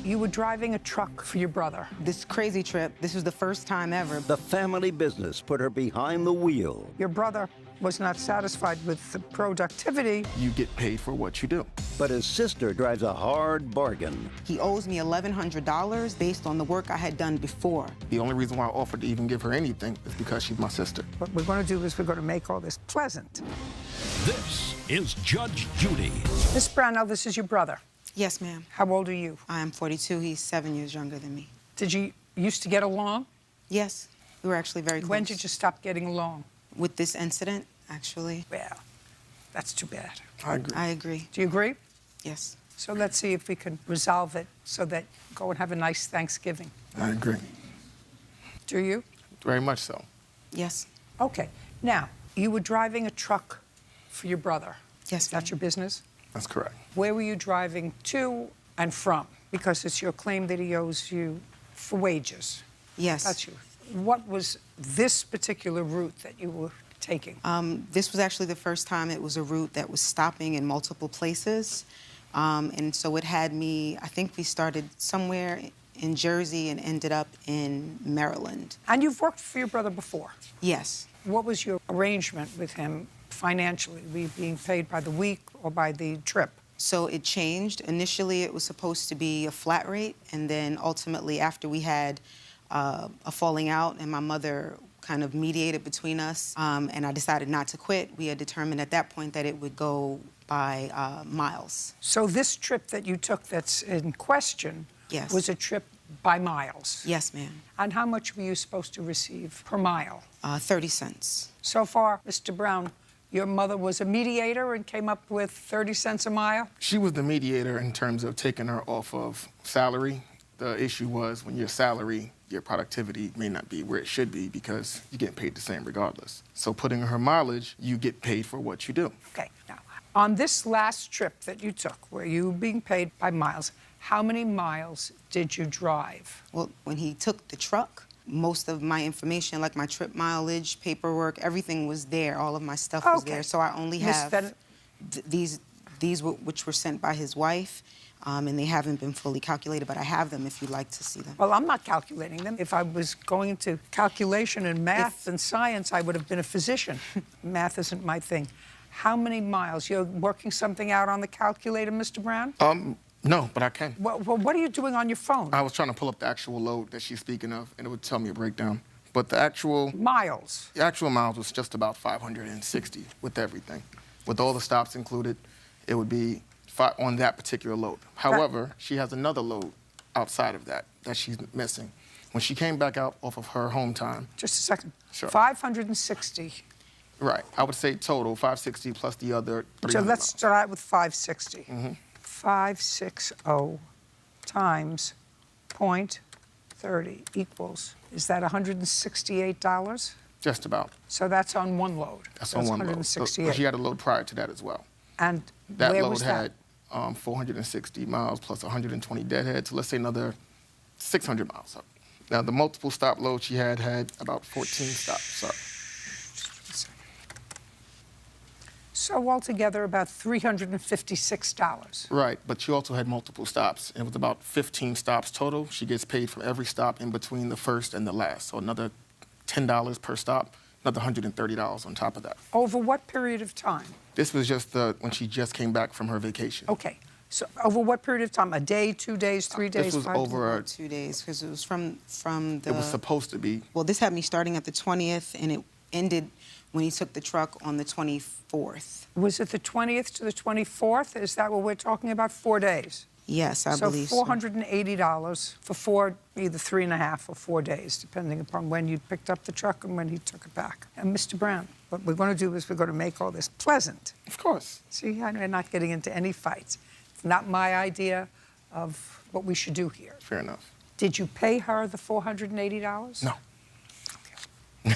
You were driving a truck for your brother. This crazy trip, this was the first time ever. The family business put her behind the wheel. Your brother was not satisfied with the productivity. You get paid for what you do. But his sister drives a hard bargain. He owes me $1,100 based on the work I had done before. The only reason why I offered to even give her anything is because she's my sister. What we're going to do is we're going to make all this pleasant. This is Judge Judy. Miss Brownell, this is your brother. Yes, ma'am. How old are you? I am 42. He's 7 years younger than me. Did you used to get along? Yes, we were actually very close. When did you stop getting along? With this incident, actually. Well, that's too bad. I agree. I agree. Do you agree? Yes. So let's see if we can resolve it so that go and have a nice Thanksgiving. I agree. Do you? Very much so. Yes. Okay. Now, you were driving a truck for your brother. Yes, Is that your business? That's correct. Where were you driving to and from? Because it's your claim that he owes you for wages. Yes. That's you. What was this particular route that you were taking? This was actually the first time it was a route that was stopping in multiple places. And so it had me, I think we started somewhere in Jersey and ended up in Maryland. And you've worked for your brother before? Yes. What was your arrangement with him financially? Were you being paid by the week or by the trip? So it changed. Initially, it was supposed to be a flat rate, and then ultimately, after we had a falling out and my mother kind of mediated between us, and I decided not to quit, we had determined at that point that it would go by miles. So this trip that you took that's in question Yes. was a trip by miles? Yes, ma'am. And how much were you supposed to receive per mile? 30 cents. So far, Mr. Brown, your mother was a mediator and came up with 30 cents a mile? She was the mediator in terms of taking her off of salary. The issue was when your salary, your productivity may not be where it should be because you get paid the same regardless. So putting her mileage, you get paid for what you do. Okay, now, on this last trip that you took, where you were being paid by miles, how many miles did you drive? Well, when he took the truck, most of my information, like my trip mileage, paperwork, everything was there. All of my stuff was there. So I only have these which were sent by his wife, and they haven't been fully calculated, but I have them if you'd like to see them. Well, I'm not calculating them. If I was going into calculation and math and science, I would have been a physician. Math isn't my thing. How many miles? You're working something out on the calculator, Mr. Brown? No, but I can. Well, what are you doing on your phone? I was trying to pull up the actual load that she's speaking of, and it would tell me a breakdown. But the actual miles miles was just about 560 with everything. With all the stops included, it would be on that particular load. However, she has another load outside of that she's missing. When she came back out off of her home time. Just a second. Sure. 560. Right. I would say total 560 plus the other 300 So let's miles. start with 560. Mm-hmm. 560 times 0.30 equals, is that $168? Just about. So that's on one load. That's on one load. 168. She had a load prior to that as well. And that where load was had 460 miles plus 120 deadhead, so let's say another 600 miles up. Now, the multiple stop load she had about 14 stops. Sorry. So altogether, about $356. Right, but she also had multiple stops. It was about 15 stops total. She gets paid for every stop in between the first and the last. So another $10 per stop, another $130 on top of that. Over what period of time? This was just when she just came back from her vacation. Okay. So over what period of time? A day, 2 days, 3 days? This was 5 over 2 days, because it was from the... It was supposed to be. Well, this had me starting at the 20th, and it ended when he took the truck on the 24th. Was it the 20th to the 24th? Is that what we're talking about? 4 days? Yes, I believe so. So $480 for either 3.5 or 4 days, depending upon when you picked up the truck and when he took it back. And Mr. Brown, what we're going to do is we're going to make all this pleasant. Of course. See, we're not getting into any fights. It's not my idea of what we should do here. Fair enough. Did you pay her the $480? No. Okay.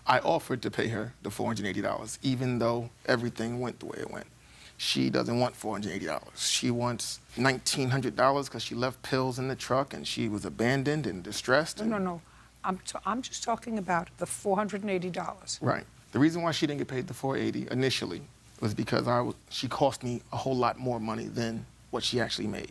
I offered to pay her the $480, even though everything went the way it went. She doesn't want $480. She wants $1,900 because she left pills in the truck and she was abandoned and distressed. No. I'm just talking about the $480. Right. The reason why she didn't get paid the $480 initially was because she cost me a whole lot more money than what she actually made.